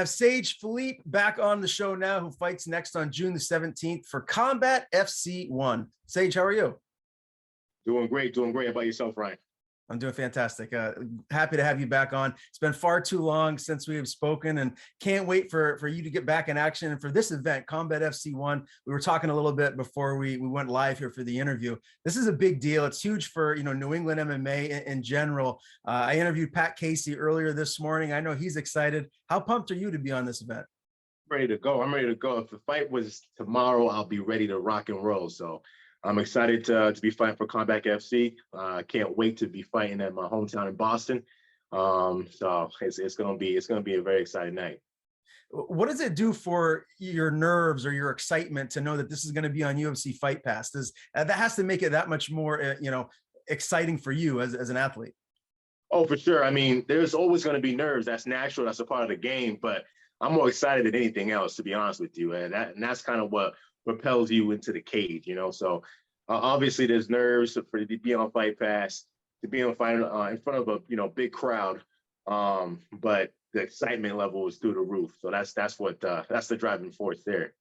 have Sage Philippe back on the show now, who fights next on June the 17th for Combat FC1. Sage, how are you? Doing great. How about yourself, Ryan? I'm doing fantastic. Happy to have you back on. It's been far too long since we have spoken, and can't wait for you to get back in action. And for this event, Combat FC1, we were talking a little bit before we went live here for the interview. This is a big deal. It's huge for New England MMA in general. I interviewed Pat Casey earlier this morning. I know he's excited. How pumped are you to be on this event? Ready to go. I'm ready to go. If the fight was tomorrow, I'll be ready to rock and roll. So I'm excited to be fighting for Combat FC. I can't wait to be fighting at my hometown in Boston. So it's gonna be a very exciting night. What does it do for your nerves or your excitement to know that this is going to be on UFC Fight Pass? That has to make it that much more exciting for you as an athlete? Oh, for sure. I mean, there's always going to be nerves. That's natural. That's a part of the game. But I'm more excited than anything else, to be honest with you. And that's kind of what propels you into the cage, So obviously there's nerves to be on Fight Pass, to be on fight in front of a big crowd, but the excitement level is through the roof. So that's the driving force there.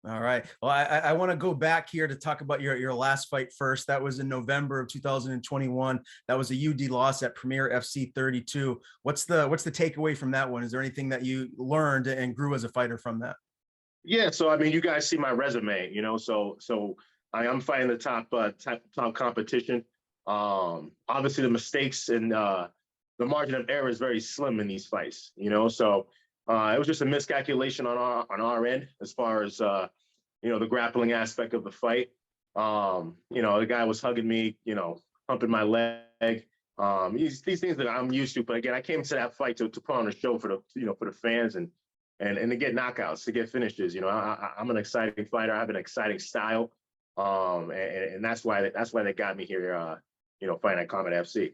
All right. Well, I want to go back here to talk about your last fight first. That was in November of 2021. That was a UD loss at Premier FC 32. What's the takeaway from that one? Is there anything that you learned and grew as a fighter from that? Yeah, so I mean, you guys see my resume, so I am fighting the top competition. Obviously, the mistakes and the margin of error is very slim in these fights, So it was just a miscalculation on our end as far as the grappling aspect of the fight. The guy was hugging me, humping my leg. These things that I'm used to, but again, I came to that fight to put on a show for the fans and to get knockouts, to get finishes. I'm an exciting fighter. I have an exciting style, and that's why they got me here. Fighting at Combat FC.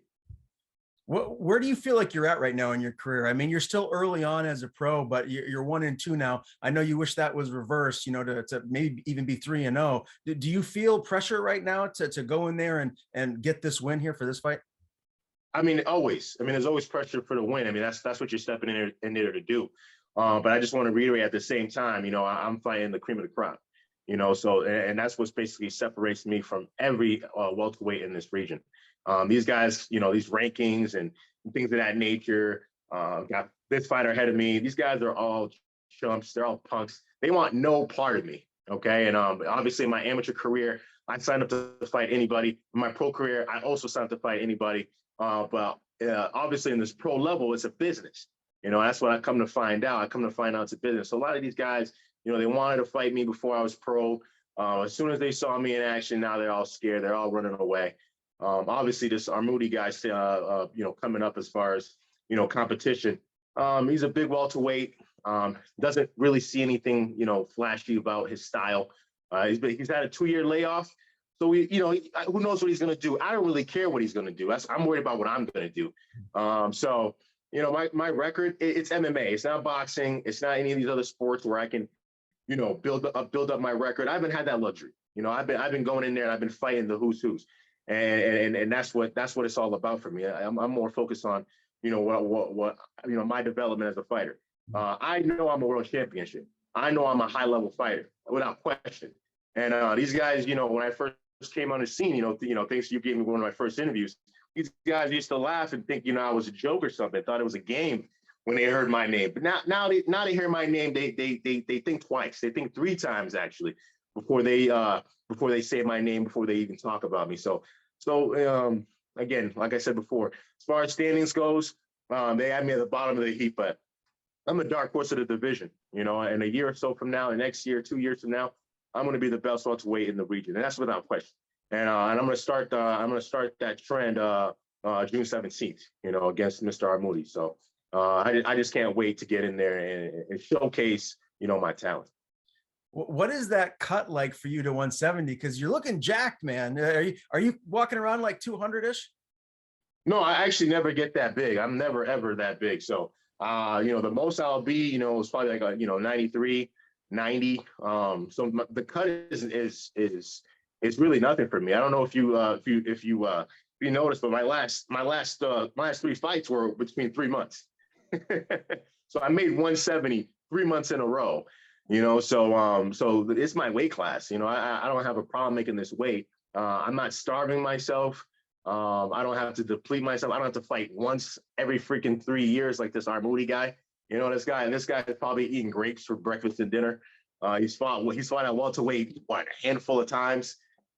Where do you feel like you're at right now in your career? I mean, you're still early on as a pro, but you're 1-2 now. I know you wish that was reversed, to maybe even be 3-0. Do you feel pressure right now to go in there and get this win here for this fight? I mean, always. I mean, there's always pressure for the win. I mean, that's what you're stepping in there to do. But I just want to reiterate at the same time, I'm fighting the cream of the crop, so, and that's what basically separates me from every welterweight in this region. These guys, these rankings and things of that nature, got this fighter ahead of me. These guys are all chumps. They're all punks. They want no part of me. Okay. And obviously in my amateur career, I signed up to fight anybody. In my pro career, I also signed up to fight anybody. But obviously in this pro level, it's a business. That's what I come to find out. I come to find out it's a business. So a lot of these guys, they wanted to fight me before I was pro. As soon as they saw me in action, now they're all scared. They're all running away. Obviously, this Armouti guy's, coming up as far as, competition. He's a big welterweight. Doesn't really see anything, flashy about his style. He's had a 2-year layoff. So who knows what he's going to do? I don't really care what he's going to do. I'm worried about what I'm going to do. My record, it's MMA. It's not boxing. It's not any of these other sports where I can, build up my record. I haven't had that luxury. I've been going in there and I've been fighting the who's who's. And that's what it's all about for me. I'm more focused on, what my development as a fighter. I know I'm a world championship. I know I'm a high level fighter without question. And these guys, when I first came on the scene, thanks to you giving me one of my first interviews, these guys used to laugh and think, I was a joke or something. Thought it was a game when they heard my name. But now they hear my name, they think twice. They think 3 times actually before they say my name, before they even talk about me. So again, like I said before, as far as standings goes, they had me at the bottom of the heap, but I'm a dark horse of the division. In a year or so from now, the next year, 2 years from now, I'm going to be the best welterweight in the region, and that's without question. And I'm going to start that trend June 17th, against Mr. Armouti. So I just can't wait to get in there and showcase, my talent. What is that cut like for you to 170? Because you're looking jacked, man. Are you walking around like 200-ish? No, I actually never get that big. I'm never ever that big. So the most I'll be, is probably like 93, 90. So the cut is really nothing for me. I don't know if you noticed, but my last 3 fights were between 3 months. So I made 170 3 months in a row, you know. So it's my weight class. You know, I don't have a problem making this weight. I'm not starving myself. I don't have to deplete myself. I don't have to fight once every freaking 3 years like this Armouti guy. You know, this guy is probably eating grapes for breakfast and dinner. He's fought at welterweight a handful of times.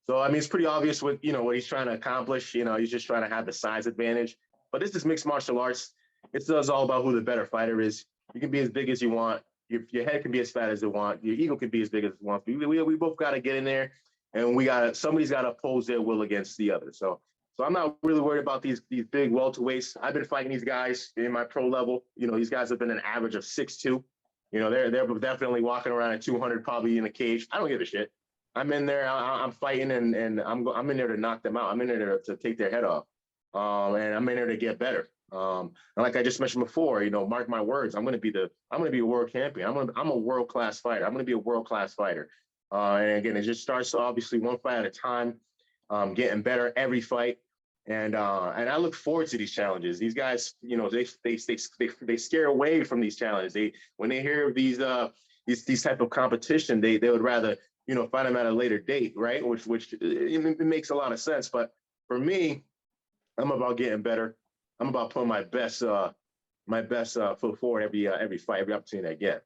So I mean, it's pretty obvious what he's trying to accomplish. You know, he's just trying to have the size advantage. But this is mixed martial arts. It's all about who the better fighter is. You can be as big as you want. Your head can be as fat as it want. Your ego can be as big as it wants. We both got to get in there, and somebody's got to oppose their will against the other. So I'm not really worried about these big welterweights. I've been fighting these guys in my pro level. You know, these guys have been an average of 6'2". You know, they're definitely walking around at 200, probably in a cage. I don't give a shit. I'm in there. I'm fighting, and I'm in there to knock them out. I'm in there to take their head off, and I'm in there to get better. And like I just mentioned before, you know, mark my words. I'm going to be a world champion. I'm a world class fighter. I'm going to be a world class fighter. And again, it just starts obviously one fight at a time, getting better every fight. And I look forward to these challenges. These guys, you know, they scare away from these challenges. When they hear of these type of competition, they would rather, you know, find them at a later date, right? Which it makes a lot of sense. But for me, I'm about getting better. I'm about putting my best foot forward every fight, every opportunity I get.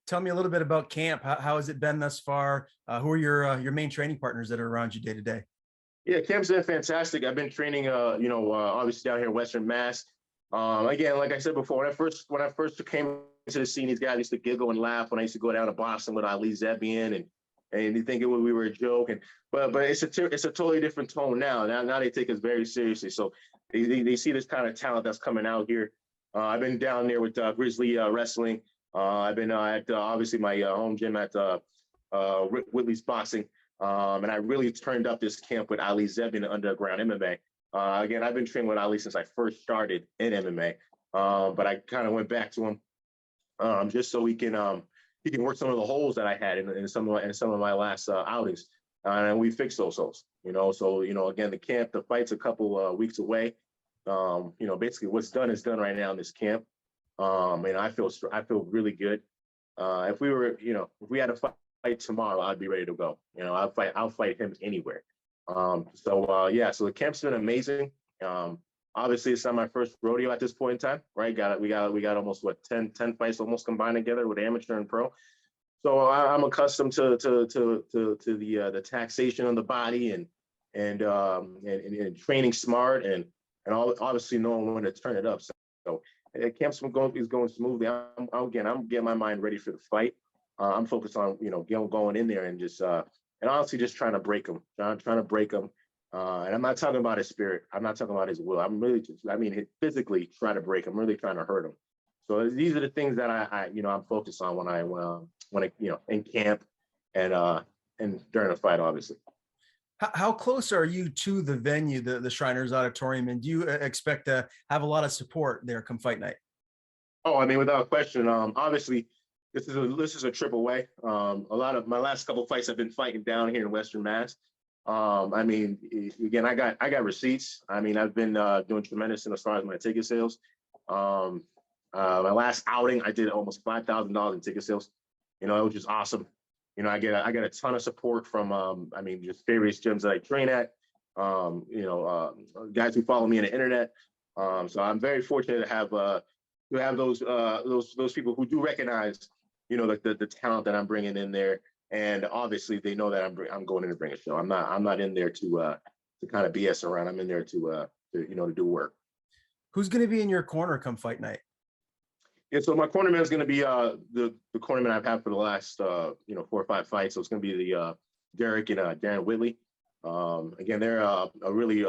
Tell me a little bit about camp. How has it been thus far? Who are your main training partners that are around you day to day? Yeah, camp's been fantastic. I've been training, obviously down here in Western Mass. Again, like I said before, when I first came to the scene, these guys used to giggle and laugh when I used to go down to Boston with Ali Zebian, and you think we were a joke. But it's a totally different tone now. Now they take us very seriously. So they see this kind of talent that's coming out here. I've been down there with Grizzly Wrestling. I've been at obviously my home gym at Whitley's Boxing. And I really turned up this camp with Ali Zeb in Underground MMA. Again, I've been training with Ali since I first started in MMA, but I kind of went back to him just so he can work some of the holes that I had in some of my last outings, and we fixed those holes. You know, so again, the fight's a couple weeks away. Basically what's done is done right now in this camp, and I feel really good. If we had a fight tomorrow, I'd be ready to go. You know, I'll fight him anywhere. So the camp's been amazing. Obviously it's not my first rodeo at this point in time, right? We got almost 10 fights almost combined together with amateur and pro. So I'm accustomed to the taxation of the body and training smart and obviously knowing when to turn it up. So camp's is going smoothly. I'm getting my mind ready for the fight. I'm focused on, going in there and just, and honestly, just trying to break him, trying to break him. And I'm not talking about his spirit. I'm not talking about his will. I'm really physically trying to break him, I'm really trying to hurt him. So these are the things that I'm focused on when I in camp and during a fight, obviously. How close are you to the venue, the Shriners Auditorium, and do you expect to have a lot of support there come fight night? Oh, without question. Obviously, this is a trip away. A lot of my last couple of fights I've been fighting down here in Western Mass. Again, I got receipts. I've been doing tremendous as far as my ticket sales. My last outing, I did almost $5,000 in ticket sales. It was just awesome. I get a ton of support from just various gyms that I train at. Guys who follow me on the internet. So I'm very fortunate to have those people who do recognize the talent that I'm bringing in there, and obviously they know that I'm going in to bring a show. I'm not in there to kind of BS around. I'm in there to do work. Who's going to be in your corner come fight night? Yeah, so my cornerman is going to be the cornerman I've had for the last 4 or 5 fights. So it's going to be the Derek and Darren Whitley. Again, they're a really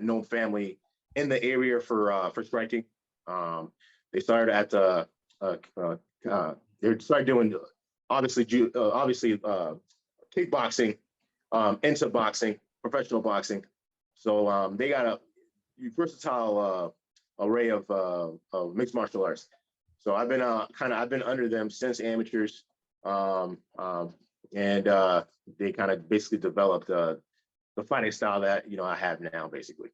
known family in the area for striking. They started at they started doing obviously kickboxing into boxing, professional boxing. So they got a versatile array of mixed martial arts. So I've been under them since amateurs, and they kind of basically developed the fighting style that I have now, basically.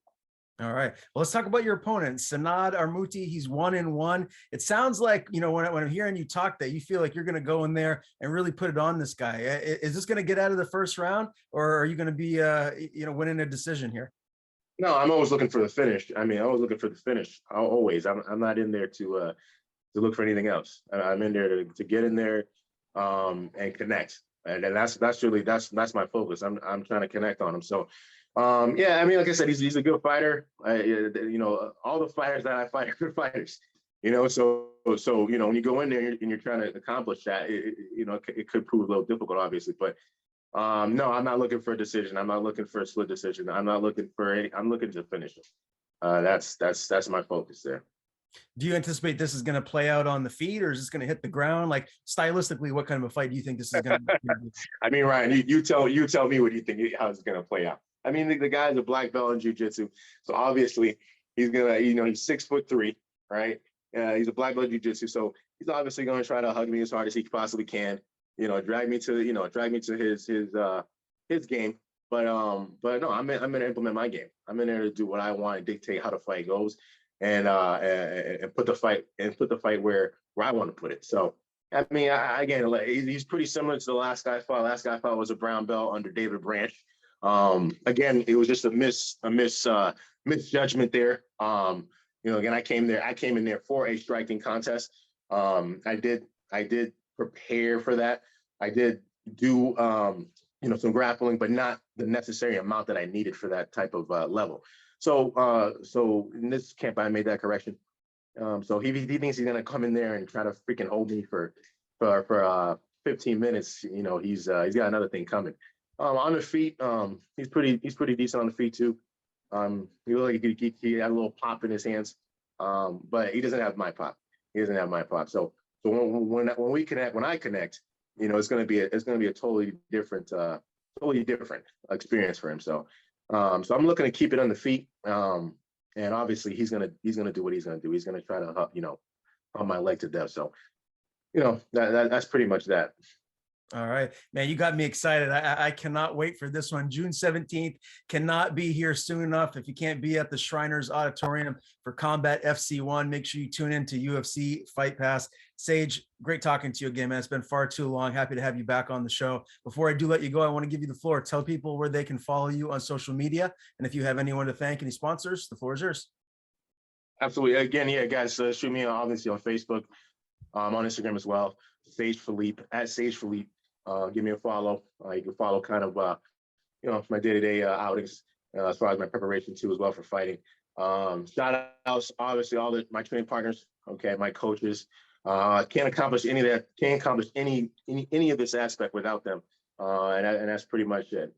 All right. Well, let's talk about your opponent, Sanad Armouti. He's 1-1. It sounds like, when I'm hearing you talk, that you feel like you're going to go in there and really put it on this guy. Is this going to get out of the first round, or are you going to be, winning a decision here? No, I'm always looking for the finish. I mean, I'm always looking for the finish. Always. I'm not in there to look for anything else. I'm in there to get in there and connect. And that's really that's my focus. I'm trying to connect on him. So yeah, I mean, like I said, he's a good fighter. All the fighters that I fight are good fighters. So when you go in there and you're trying to accomplish that, it could prove a little difficult, obviously. But no, I'm not looking for a decision. I'm not looking for a split decision. I'm looking to finish him. That's my focus there. Do you anticipate this is going to play out on the feet, or is this going to hit the ground? Like, stylistically, what kind of a fight do you think this is going to be? I mean, Ryan, you tell me what you think, how it's going to play out. I mean, the guy's a black belt in jiu-jitsu, so obviously he's gonna, he's 6'3", right? He's a black belt in jiu-jitsu, so he's obviously going to try to hug me as hard as he possibly can. Drag me to his game. But no, I'm gonna implement my game. I'm in there to do what I want and dictate how the fight goes, and put the fight where I want to put it. So I mean, again, he's pretty similar to the last guy I fought. Last guy I fought was a brown belt under David Branch. Again, it was just a misjudgment there. Again, I came in there for a striking contest. I did prepare for that. I did do some grappling, but not the necessary amount that I needed for that type of level. So in this camp, I made that correction. So he thinks he's gonna come in there and try to freaking hold me for 15 minutes. He's got another thing coming. On the feet, he's pretty decent on the feet too. He looked like he had a little pop in his hands, but he doesn't have my pop. So when we connect, when I connect, it's gonna be a totally different experience for him. So I'm looking to keep it on the feet. And obviously he's gonna do what he's gonna do. He's gonna try to hump my leg to death. So that's pretty much that. All right, man, you got me excited. I cannot wait for this one. June 17th, cannot be here soon enough. If you can't be at the Shriners Auditorium for Combat FC1, make sure you tune in to UFC Fight Pass. Sage, great talking to you again, man. It's been far too long. Happy to have you back on the show. Before I do let you go, I want to give you the floor. Tell people where they can follow you on social media. And if you have anyone to thank, any sponsors, the floor is yours. Absolutely. Again, yeah, guys, shoot me obviously on Facebook, on Instagram as well. Sage Philippe, at Sage Philippe. Give me a follow. You can follow kind of my day-to-day outings as far as my preparation too as well for fighting. Shout outs obviously my training partners, okay, my coaches. Can't accomplish any of that. Can't accomplish any of this aspect without them. And that's pretty much it.